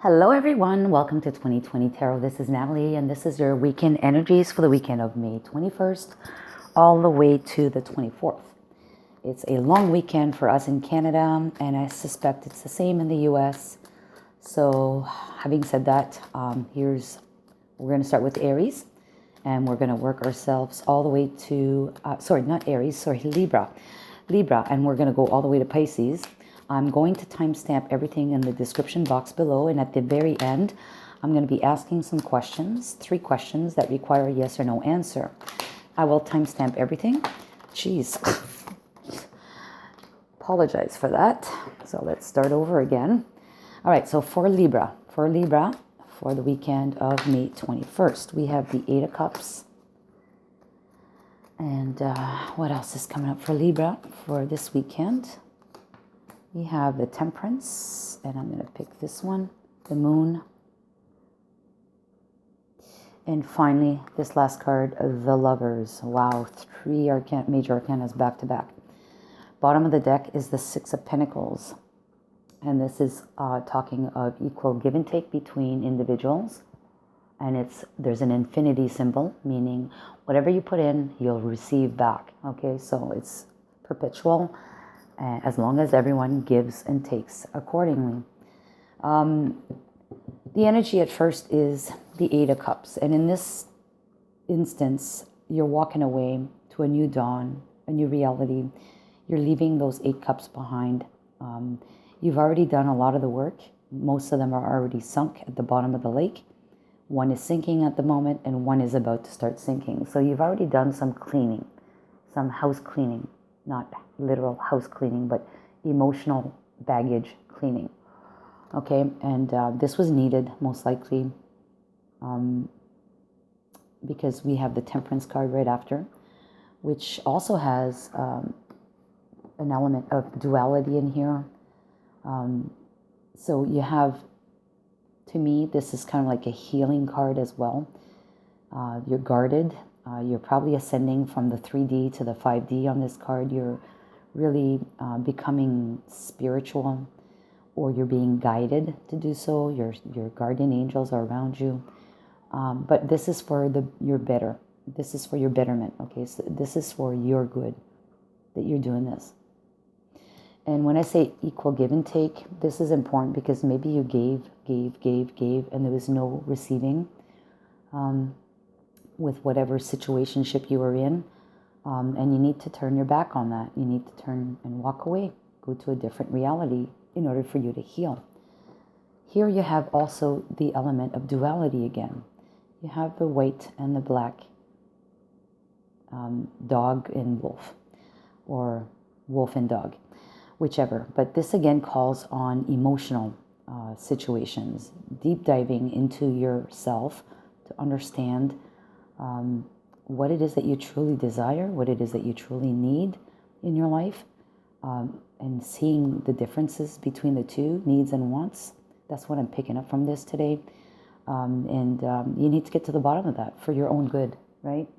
Hello everyone, welcome to 2020 Tarot. This is Natalie and this is your weekend energies for the weekend of May 21st all the way to the 24th. It's a long weekend for us in Canada and I suspect it's the same in the US. So having said that, we're going to start with Aries and we're going to work ourselves all the way to, Libra, and we're going to go all the way to Pisces. I'm going to timestamp everything in the description box below, and at the very end, I'm going to be asking some questions, 3 questions that require a yes or no answer. I will timestamp everything. Jeez. Apologize for that. So let's start over again. All right, so for Libra, for the weekend of May 21st, we have the 8 of Cups. And what else is coming up for Libra for this weekend? We have the Temperance, and I'm going to pick this one, the Moon. And finally, this last card, the Lovers. Wow, 3 major arcanas back to back. Bottom of the deck is the 6 of Pentacles. And this is talking of equal give and take between individuals. And there's an infinity symbol, meaning whatever you put in, you'll receive back. Okay, so it's perpetual. As long as everyone gives and takes accordingly. The energy at first is the 8 of Cups. And in this instance, you're walking away to a new dawn, a new reality. You're leaving those 8 cups behind. You've already done a lot of the work. Most of them are already sunk at the bottom of the lake. One is sinking at the moment, and one is about to start sinking. So you've already done some cleaning, some house cleaning. Not literal house cleaning, but emotional baggage cleaning. Okay, and this was needed most likely because we have the Temperance card right after, which also has an element of duality in here. So you have, to me, this is kind of like a healing card as well. You're guarded. You're probably ascending from the 3D to the 5D on this card. You're really becoming spiritual, or you're being guided to do so. Your guardian angels are around you. But this is for your better. This is for your betterment. Okay, so this is for your good that you're doing this. And when I say equal give and take, this is important because maybe you gave, and there was no receiving. With whatever situationship you were in, and you need to turn your back on that. You need to turn and walk away, go to a different reality in order for you to heal. Here you have also the element of duality again. You have the white and the black, dog and wolf, or wolf and dog, whichever. But this again calls on emotional situations, deep diving into yourself to understand what it is that you truly desire, what it is that you truly need in your life, and seeing the differences between the two, needs and wants. That's what I'm picking up from this today. And you need to get to the bottom of that for your own good, right?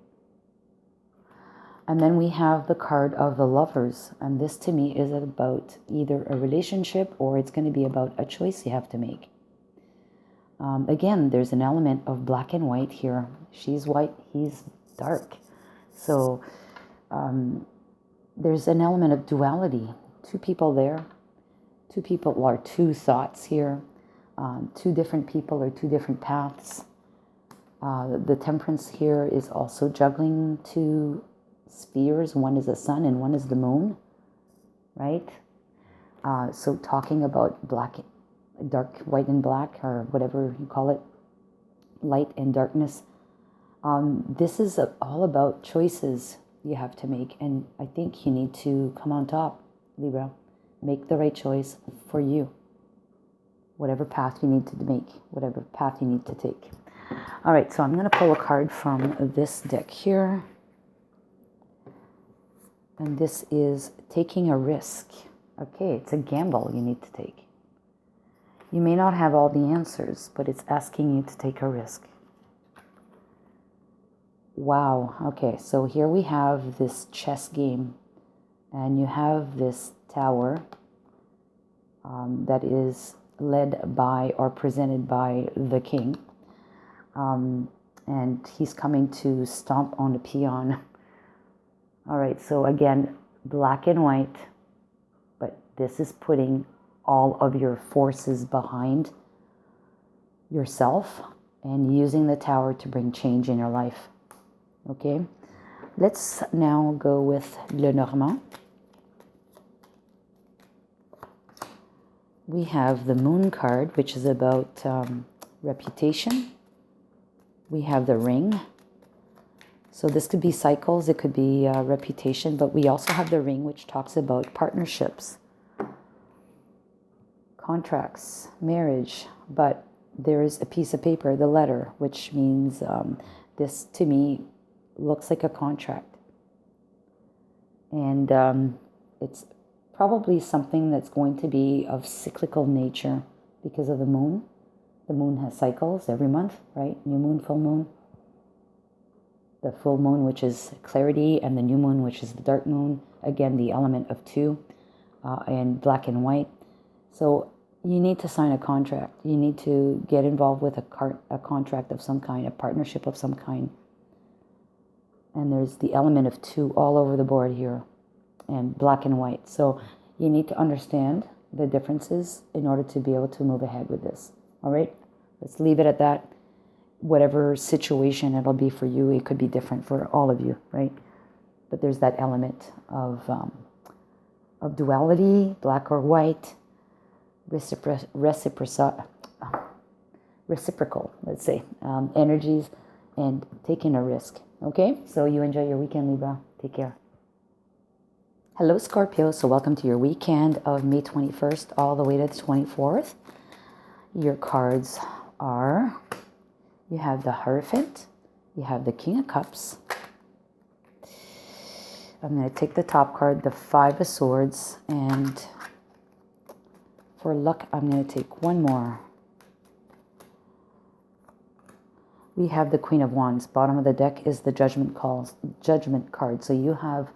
And then we have the card of the Lovers. And this to me is about either a relationship or it's going to be about a choice you have to make. Again, there's an element of black and white here. She's white, he's dark. So there's an element of duality. 2 people there, 2 people, or 2 thoughts here, 2 different people or 2 different paths. The Temperance here is also juggling 2 spheres. One is the sun and one is the moon, right? So talking about dark, white and black, or whatever you call it, light and darkness. This is all about choices you have to make, and I think you need to come on top, Libra. Make the right choice for you. Whatever path you need to make, whatever path you need to take. All right, so I'm going to pull a card from this deck here. And this is taking a risk. Okay, it's a gamble you need to take. You may not have all the answers, but it's asking you to take a risk. Wow. Okay, so here we have this chess game, and you have this tower that is led by or presented by the king. And he's coming to stomp on the peon. All right, so again, black and white, but this is putting all of your forces behind yourself and using the tower to bring change in your life. Okay, let's now go with Lenormand. We have the Moon card, which is about reputation. We have the Ring. So this could be cycles, it could be reputation, but we also have the Ring, which talks about partnerships, contracts, marriage. But there is a piece of paper, the letter, which means this to me looks like a contract. And it's probably something that's going to be of cyclical nature because of the moon. The moon has cycles every month, right? New moon, full moon. The full moon, which is clarity, and the new moon, which is the dark moon. Again, the element of two, and black and white. So you need to sign a contract. You need to get involved with a contract of some kind, a partnership of some kind. And there's the element of two all over the board here, and black and white. So you need to understand the differences in order to be able to move ahead with this. All right, let's leave it at that. Whatever situation it'll be for you, it could be different for all of you, right? But there's that element of duality, black or white, reciprocal, let's say, energies, and taking a risk. Okay, so you enjoy your weekend, Libra. Take care. Hello, Scorpio. So welcome to your weekend of May 21st all the way to the 24th. Your cards are, you have the Hierophant, you have the King of Cups. I'm going to take the top card, the Five of Swords, and for luck, I'm going to take one more. We have the Queen of Wands. Bottom of the deck is the Judgment card. So you have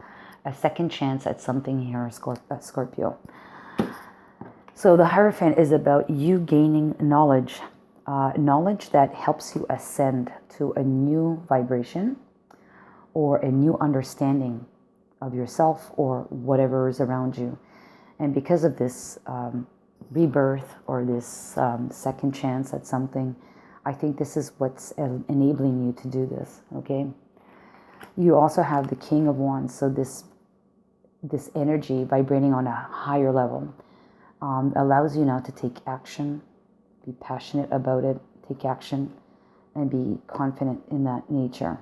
a second chance at something here, Scorpio. So the Hierophant is about you gaining knowledge, knowledge that helps you ascend to a new vibration or a new understanding of yourself or whatever is around you. And because of this rebirth or this second chance at something, I think this is what's enabling you to do this, okay? You also have the King of Wands, so this energy vibrating on a higher level allows you now to take action, be passionate about it, take action, and be confident in that nature.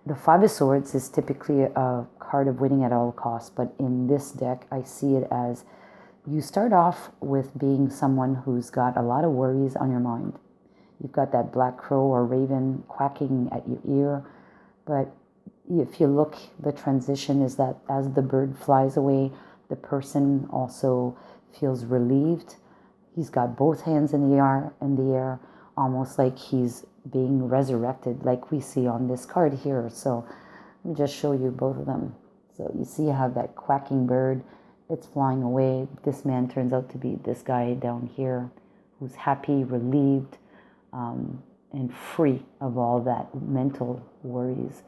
The Five of Swords is typically a card of winning at all costs, but in this deck, I see it as you start off with being someone who's got a lot of worries on your mind. You've got that black crow or raven quacking at your ear, but if you look, the transition is that as the bird flies away, the person also feels relieved. He's got both hands in the air, almost like he's being resurrected, like we see on this card here. So let me just show you both of them. So you see how that quacking bird, it's flying away. This man turns out to be this guy down here who's happy, relieved, and free of all that mental worries.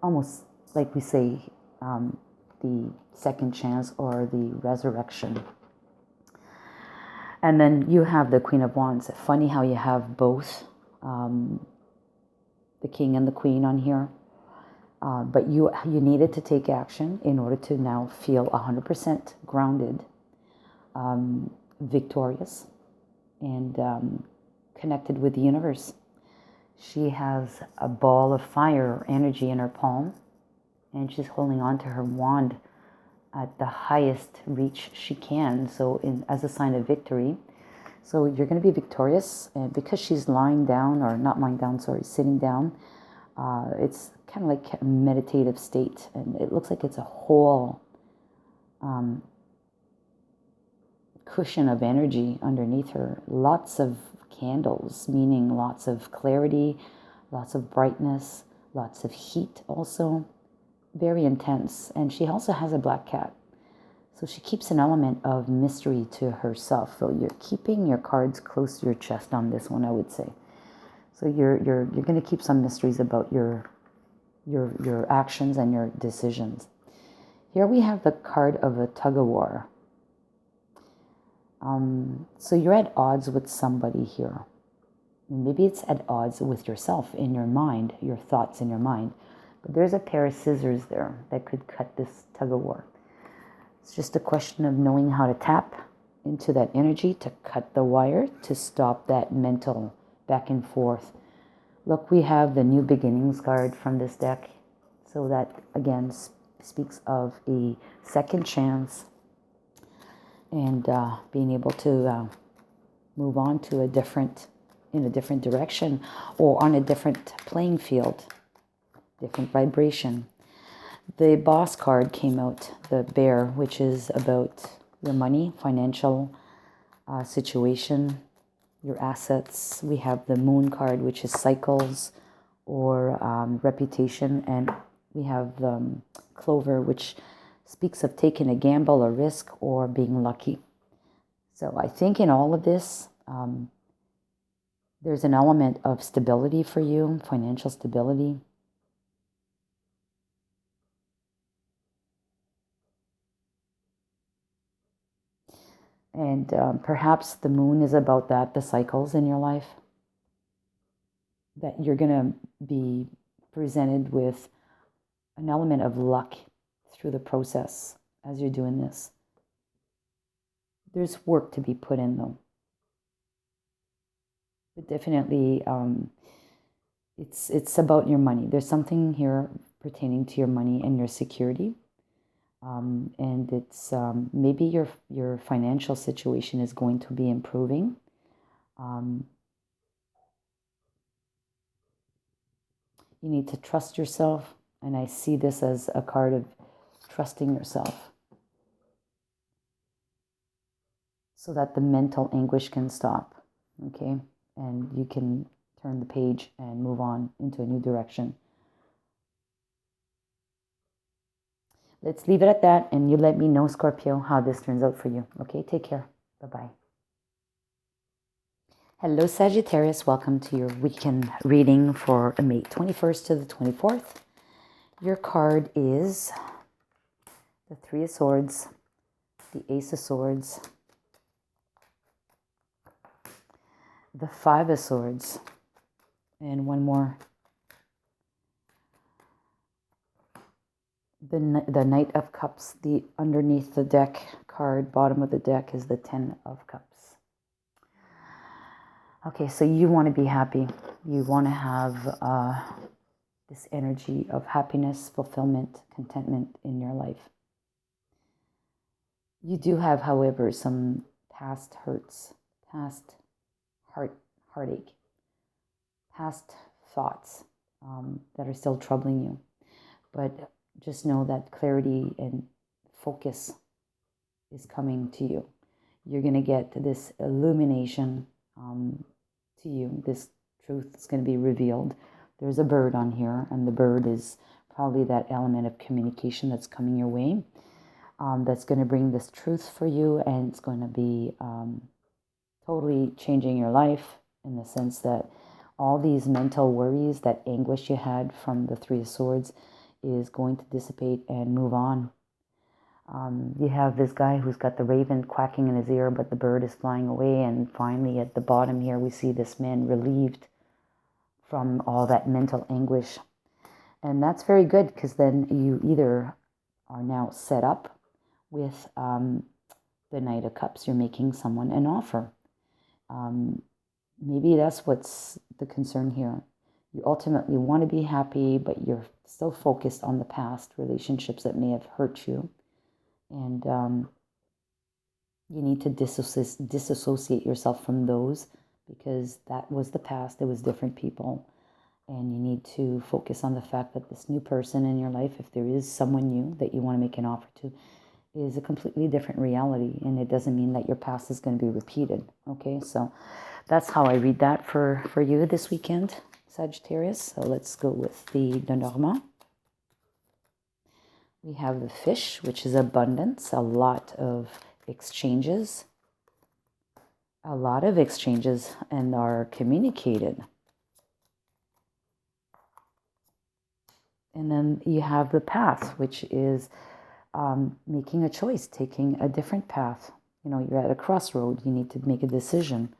Almost like we say, the second chance or the resurrection. And then you have the Queen of Wands. Funny how you have both the King and the Queen on here. But you needed to take action in order to now feel 100% grounded, victorious, and connected with the universe. She has a ball of fire energy in her palm, and she's holding on to her wand at the highest reach she can, so as a sign of victory. So you're going to be victorious, and because she's lying down, or not lying down, sorry, sitting down, it's kind of like a meditative state, and it looks like it's a whole cushion of energy underneath her. Lots of candles, meaning lots of clarity, lots of brightness, lots of heat also. Very intense. And she also has a black cat. So she keeps an element of mystery to herself. So you're keeping your cards close to your chest on this one, I would say. So you're going to keep some mysteries about your actions and your decisions. Here we have the card of a tug of war. So you're at odds with somebody here. And maybe it's at odds with yourself in your mind, your thoughts in your mind. But there's a pair of scissors there that could cut this tug of war. It's just a question of knowing how to tap into that energy to cut the wire, to stop that mental back and forth. Look, we have the New Beginnings card from this deck. So that, again, speaks of a second chance and being able to move on to in a different direction or on a different playing field, different vibration. The Boss card came out, the Bear, which is about your money, financial situation, your assets. We have the Moon card, which is cycles or reputation, and we have the Clover, which speaks of taking a gamble, a risk, or being lucky. So I think in all of this, there's an element of stability for you, financial stability. And perhaps the Moon is about that, the cycles in your life. That you're going to be presented with an element of luck through the process as you're doing this. There's work to be put in, though. But definitely, it's about your money. There's something here pertaining to your money and your security. And it's maybe your financial situation is going to be improving. You need to trust yourself, and I see this as a card of trusting yourself so that the mental anguish can stop, okay? And you can turn the page and move on into a new direction. Let's leave it at that, and you let me know, Scorpio, how this turns out for you. Okay, take care. Bye-bye. Hello, Sagittarius. Welcome to your weekend reading for May 21st to the 24th. Your card is the Three of Swords, the Ace of Swords, the Five of Swords, and one more. The Knight of Cups. The underneath the deck card, bottom of the deck, is the Ten of Cups. Okay, so you want to be happy. You want to have this energy of happiness, fulfillment, contentment in your life. You do have, however, some past hurts, past heartache, past thoughts that are still troubling you. But just know that clarity and focus is coming to you. You're going to get this illumination to you. This truth is going to be revealed. There's a bird on here, and the bird is probably that element of communication that's coming your way. That's going to bring this truth for you, and it's going to be totally changing your life in the sense that all these mental worries, that anguish you had from the Three of Swords, is going to dissipate and move on. You have this guy who's got the raven quacking in his ear, but the bird is flying away. And finally, at the bottom here, we see this man relieved from all that mental anguish. And that's very good, because then you either are now set up with the Knight of Cups. You're making someone an offer. Maybe that's what's the concern here. You ultimately want to be happy, but you're still focused on the past relationships that may have hurt you. And you need to disassociate yourself from those, because that was the past. It was different people. And you need to focus on the fact that this new person in your life, if there is someone new that you want to make an offer to, is a completely different reality. And it doesn't mean that your past is going to be repeated. Okay, so that's how I read that for you this weekend, Sagittarius. So let's go with the Lenormand. We have the fish, which is abundance, a lot of exchanges. A lot of exchanges and are communicated. And then you have the path, which is making a choice, taking a different path. You know, you're at a crossroad, you need to make a decision.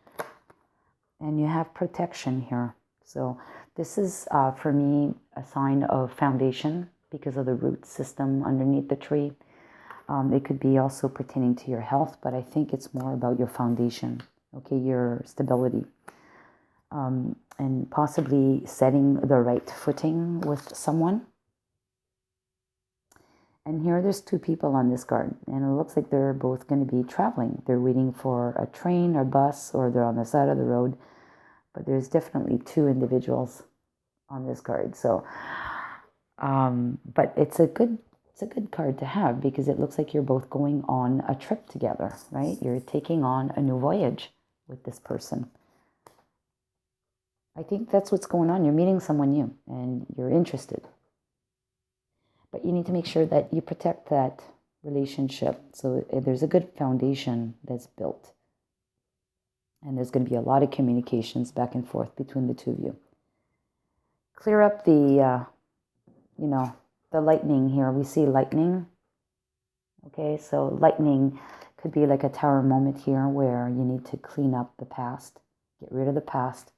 And you have protection here. So this is, for me, a sign of foundation because of the root system underneath the tree. It could be also pertaining to your health, but I think it's more about your foundation, okay, your stability. And possibly setting the right footing with someone. And here there's two people on this card, and it looks like they're both going to be traveling. They're waiting for a train or bus, or they're on the side of the road. But there's definitely two individuals on this card. So, but it's a good card to have because it looks like you're both going on a trip together, right? You're taking on a new voyage with this person. I think that's what's going on. You're meeting someone new and you're interested. But you need to make sure that you protect that relationship. So there's a good foundation that's built. And there's going to be a lot of communications back and forth between the two of you. Clear up the, the lightning here. We see lightning. Okay, so lightning could be like a tower moment here where you need to clean up the past, get rid of the past,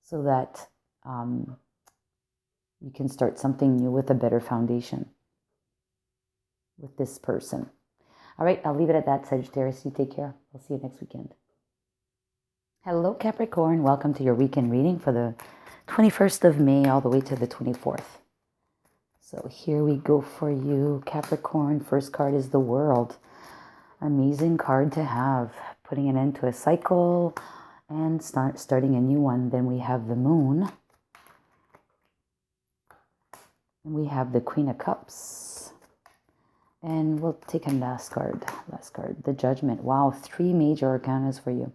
so that you can start something new with a better foundation with this person. All right, I'll leave it at that, Sagittarius. You take care. I'll see you next weekend. Hello, Capricorn. Welcome to your weekend reading for the 21st of May all the way to the 24th. So here we go for you, Capricorn. First card is the World. Amazing card to have. Putting an end to a cycle and starting a new one. Then we have the Moon. And we have the Queen of Cups. And we'll take a last card, the Judgment. Wow, 3 major arcanas for you.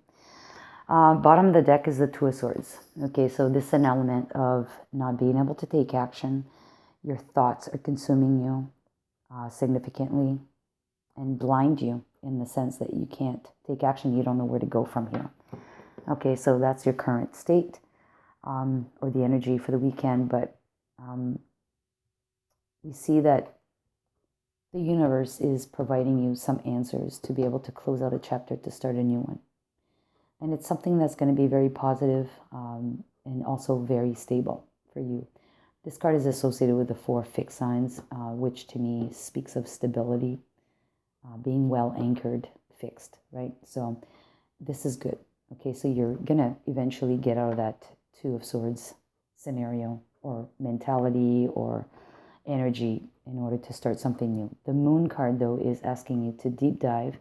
Bottom of the deck is the Two of Swords. Okay, so this is an element of not being able to take action. Your thoughts are consuming you significantly and blind you in the sense that you can't take action. You don't know where to go from here. Okay, so that's your current state or the energy for the weekend. But we see that the universe is providing you some answers to be able to close out a chapter to start a new one. And it's something that's going to be very positive and also very stable for you. This card is associated with the 4 fixed signs, which to me speaks of stability, being well anchored, fixed, right? So this is good. Okay, so you're going to eventually get out of that Two of Swords scenario or mentality or energy in order to start something new. The Moon card, though, is asking you to deep dive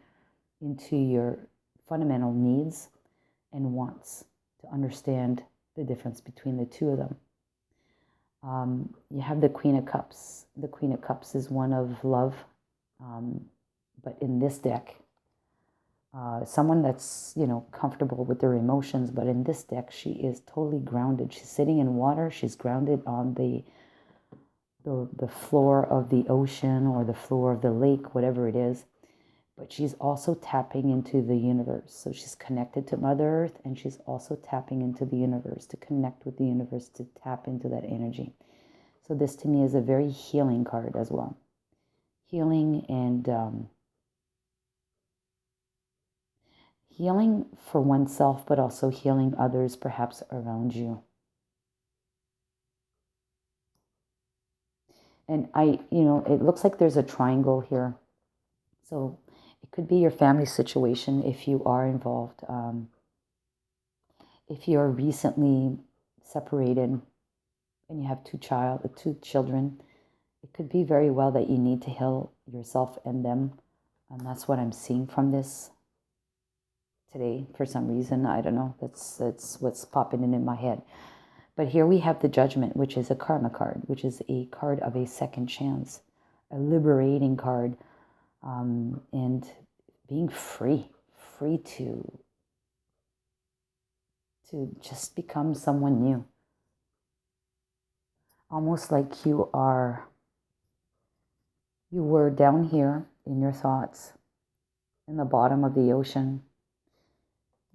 into your fundamental needs and wants, to understand the difference between the two of them. You have the Queen of Cups. The Queen of Cups is one of love, but in this deck, someone that's, comfortable with their emotions, but in this deck, she is totally grounded. She's sitting in water. She's grounded on the floor of the ocean or the floor of the lake, whatever it is. But she's also tapping into the universe. So she's connected to Mother Earth, and she's also tapping into the universe to connect with the universe, to tap into that energy. So this to me is a very healing card as well. Healing and healing for oneself, but also healing others perhaps around you. And it looks like there's a triangle here. So it could be your family situation if you are involved. If you're recently separated and you have two children, it could be very well that you need to heal yourself and them. And that's what I'm seeing from this today for some reason. I don't know. That's what's popping in my head. But here we have the Judgment, which is a karma card, which is a card of a second chance, a liberating card. And being free to just become someone new. Almost like you are You were down here in your thoughts, in the bottom of the ocean.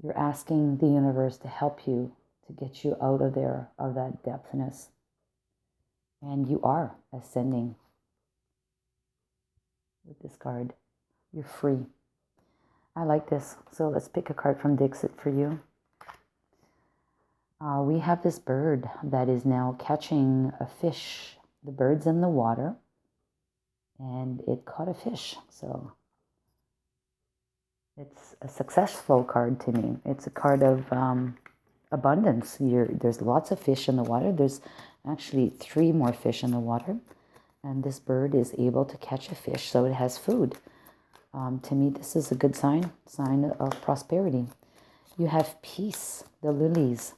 You're asking the universe to help you, to get you out of there, of that depthness. And you are ascending with this card. You're free. I like this. So let's pick a card from Dixit for you. We have this bird that is now catching a fish. The bird's in the water and it caught a fish. So it's a successful card to me. It's a card of abundance. There's lots of fish in the water. There's actually 3 more fish in the water. And this bird is able to catch a fish, so it has food. To me, this is a good sign of prosperity. You have peace, the lilies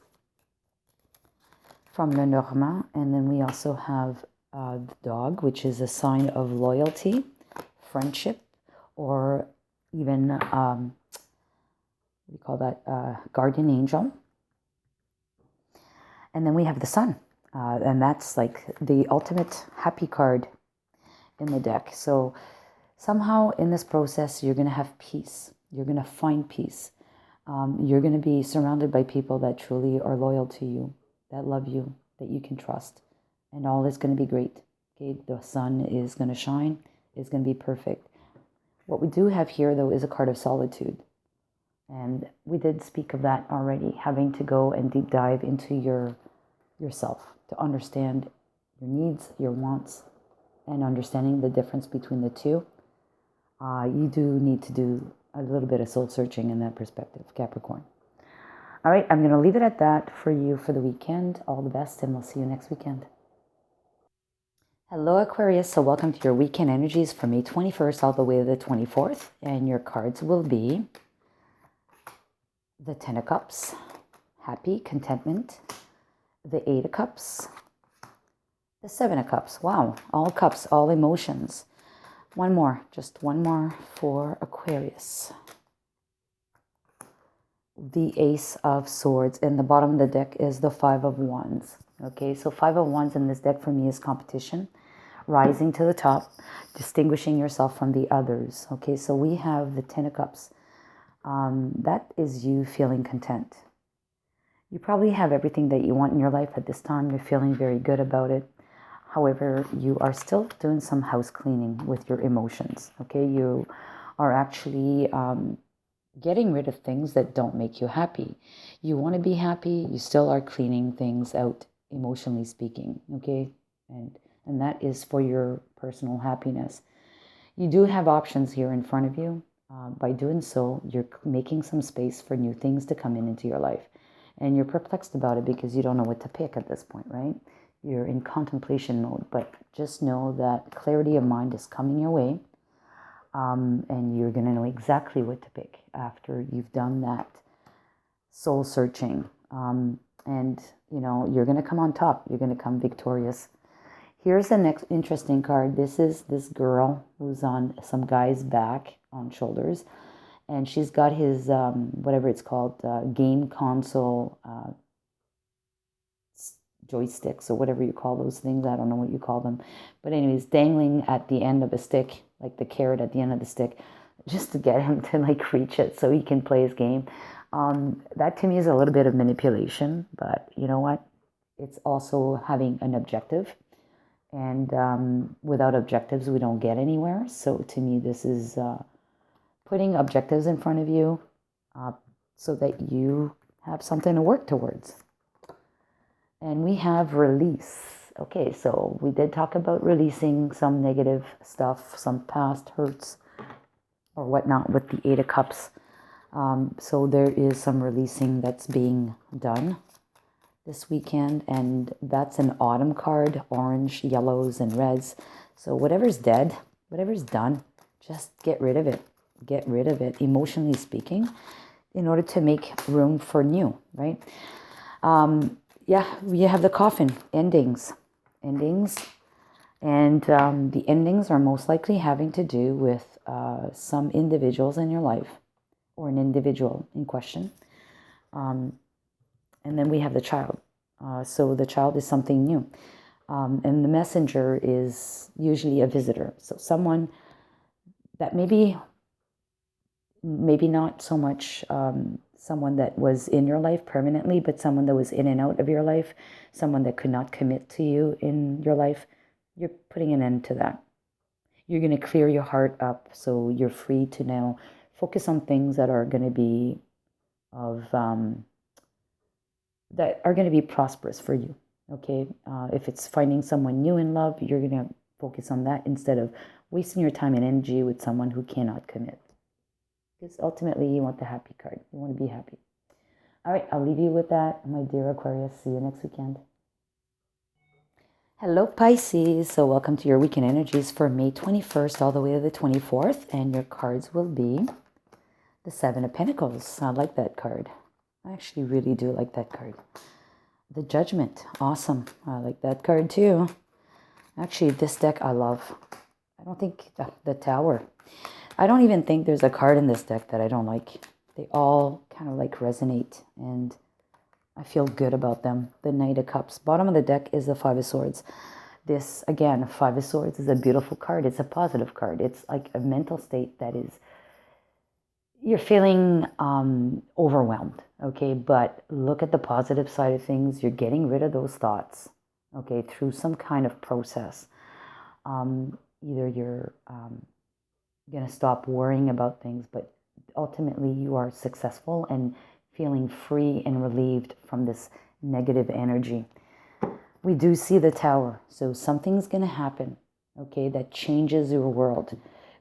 from Lenormand. And then we also have the dog, which is a sign of loyalty, friendship, or even, what do you call that, guardian angel. And then we have the sun, and that's like the ultimate happy card in the deck. So somehow in this process, you're going to have peace. You're going to find peace. You're going to be surrounded by people that truly are loyal to you, that love you, that you can trust. And all is going to be great. Okay, the sun is going to shine. It's going to be perfect. What we do have here, though, is a card of solitude. And we did speak of that already, having to go and deep dive into yourself to understand your needs, your wants, and understanding the difference between the two. You do need to do a little bit of soul searching in that perspective, Capricorn. All right, I'm going to leave it at that for you for the weekend. All the best, and we'll see you next weekend. Hello, Aquarius. So welcome to your weekend energies from May 21st all the way to the 24th. And your cards will be the 10 of Cups, happy, contentment, the 8 of Cups, the 7 of Cups. Wow, all cups, all emotions. One more, just one more for Aquarius. The Ace of Swords. In the bottom of the deck is the 5 of Wands. Okay, so 5 of Wands in this deck for me is competition, rising to the top, distinguishing yourself from the others. Okay, so we have the 10 of Cups. That is you feeling content. You probably have everything that you want in your life at this time. You're feeling very good about it. However, you are still doing some house cleaning with your emotions. Okay, you are actually getting rid of things that don't make you happy. You want to be happy. You still are cleaning things out, emotionally speaking. Okay, and that is for your personal happiness. You do have options here in front of you. By doing so, you're making some space for new things to come into your life. And you're perplexed about it because you don't know what to pick at this point, right? You're in contemplation mode, but just know that clarity of mind is coming your way. And you're going to know exactly what to pick after you've done that soul searching. And, you know, you're going to come on top. You're going to come victorious. Here's the next interesting card. This is this girl who's on some guy's back on shoulders. And she's got his, whatever it's called, game console joysticks or whatever you call those things. I don't know what you call them. But anyways, dangling at the end of a stick, like the carrot at the end of the stick, just to get him to like reach it so he can play his game. That to me is a little bit of manipulation. But you know what? It's also having an objective. And without objectives, we don't get anywhere. So to me, this is putting objectives in front of you so that you have something to work towards. And we have release. Okay, so we did talk about releasing some negative stuff, some past hurts or whatnot with the 8 of Cups. So there is some releasing that's being done this weekend, and that's an autumn card, orange, yellows, and reds. So whatever's dead, whatever's done, just get rid of it. Get rid of it, emotionally speaking, in order to make room for new, right? Yeah, you have the coffin, endings. And the endings are most likely having to do with some individuals in your life or an individual in question. And then we have the child. So the child is something new. And the messenger is usually a visitor. So someone that maybe not so much someone that was in your life permanently, but someone that was in and out of your life, someone that could not commit to you in your life. You're putting an end to that. You're going to clear your heart up so you're free to now focus on things that are going to be prosperous for you. Okay, if it's finding someone new in love, you're going to focus on that instead of wasting your time and energy with someone who cannot commit. Because ultimately, you want the happy card. You want to be happy. All right, I'll leave you with that, my dear Aquarius. See you next weekend. Hello, Pisces. So welcome to your weekend energies for May 21st all the way to the 24th. And your cards will be the Seven of Pentacles. I like that card. I actually really do like that card. The Judgment. Awesome. I like that card too. Actually, this deck I love. I don't think the Tower. I don't even think there's a card in this deck that I don't like. They all kind of like resonate and I feel good about them. The Knight of Cups. Bottom of the deck is the Five of Swords. This, again, Five of Swords is a beautiful card. It's a positive card. It's like a mental state that is, you're feeling overwhelmed, okay? But look at the positive side of things. You're getting rid of those thoughts, okay, through some kind of process. Either you're going to stop worrying about things, but ultimately you are successful and feeling free and relieved from this negative energy. We do see the Tower, so something's going to happen, okay, that changes your world.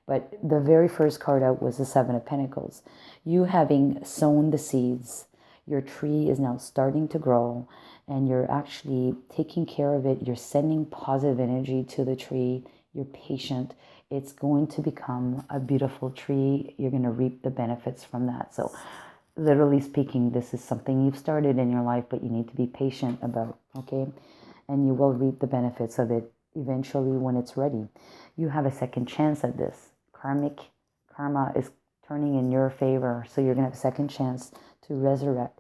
But the very first card out was the Seven of Pentacles. You having sown the seeds, your tree is now starting to grow, and you're actually taking care of it. You're sending positive energy to the tree. You're patient. It's going to become a beautiful tree. You're going to reap the benefits from that. So literally speaking, this is something you've started in your life, but you need to be patient about, okay? And you will reap the benefits of it eventually when it's ready. You have a second chance at this. Karma is turning in your favor, so you're going to have a second chance to resurrect.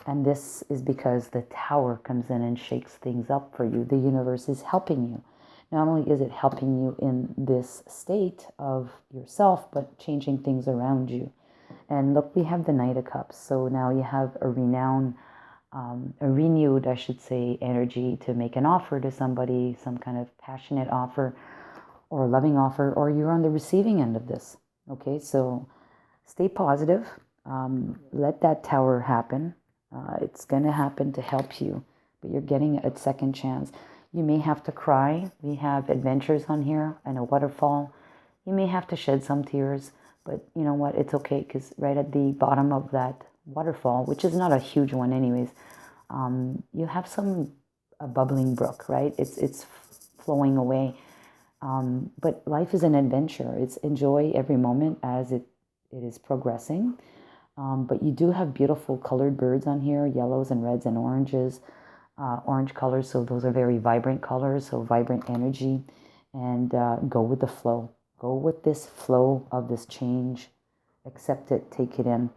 And this is because the Tower comes in and shakes things up for you. The universe is helping you. Not only is it helping you in this state of yourself, but changing things around you. And look, we have the Knight of Cups. So now you have a renewed, I should say, energy to make an offer to somebody, some kind of passionate offer or a loving offer, or you're on the receiving end of this. Okay, so stay positive. Let that Tower happen. It's going to happen to help you, but you're getting a second chance. You may have to cry. We have adventures on here and a waterfall. You may have to shed some tears, but you know what? It's okay, because right at the bottom of that waterfall, which is not a huge one anyways, you have a bubbling brook, right? It's flowing away. But life is an adventure. It's enjoy every moment as it is progressing. But you do have beautiful colored birds on here, yellows and reds and oranges, orange colors. So those are very vibrant colors, so vibrant energy. And go with the flow. Go with this flow of this change. Accept it. Take it in.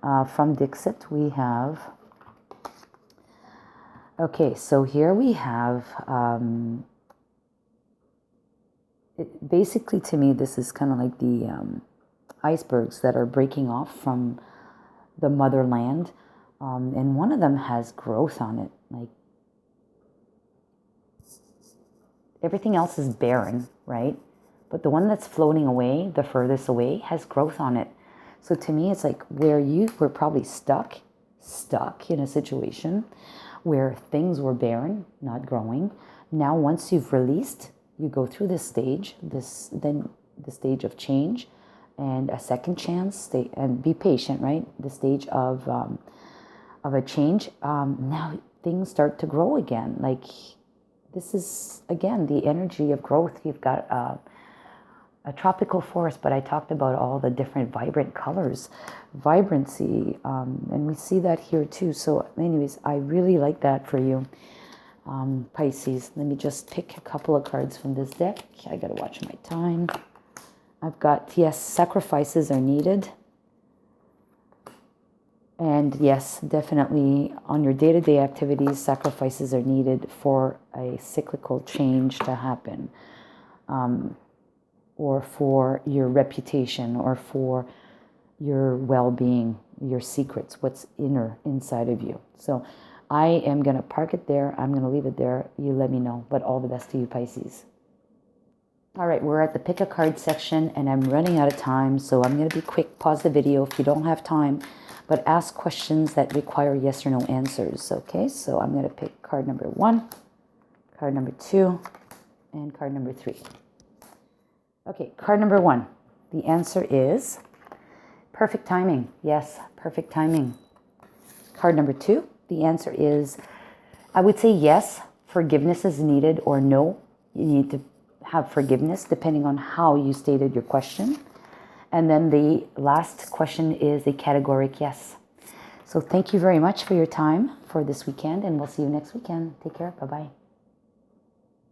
From Dixit, we have... Okay, so here we have... basically, to me, this is kind of like the icebergs that are breaking off from the motherland. And one of them has growth on it. Like, everything else is barren, right? But the one that's floating away, the furthest away, has growth on it. So to me, it's like where you were probably stuck in a situation where things were barren, not growing. Now, once you've released, you go through this stage, then the stage of change and a second chance, and be patient, right? The stage of a change. Now things start to grow again. Like, this is, again, the energy of growth. You've got a tropical forest, but I talked about all the different vibrant colors, vibrancy, and we see that here too. So anyways, I really like that for you, Pisces. Let me just pick a couple of cards from this deck. I gotta watch my time. I've got, yes, sacrifices are needed. And yes, definitely on your day-to-day activities, sacrifices are needed for a cyclical change to happen, or for your reputation, or for your well-being, your secrets, what's inside of you. So I am going to park it there. I'm going to leave it there. You let me know. But all the best to you, Pisces. All right, we're at the pick a card section, and I'm running out of time, so I'm going to be quick. Pause the video if you don't have time, but ask questions that require yes or no answers. Okay, so I'm going to pick card number 1, card number 2, and card number 3. Okay, card number 1. The answer is perfect timing. Yes, perfect timing. Card number 2. The answer is, I would say yes, forgiveness is needed, or no, you need to have forgiveness depending on how you stated your question. And then the last question is a categoric yes. So thank you very much for your time for this weekend, and we'll see you next weekend. Take care. Bye-bye.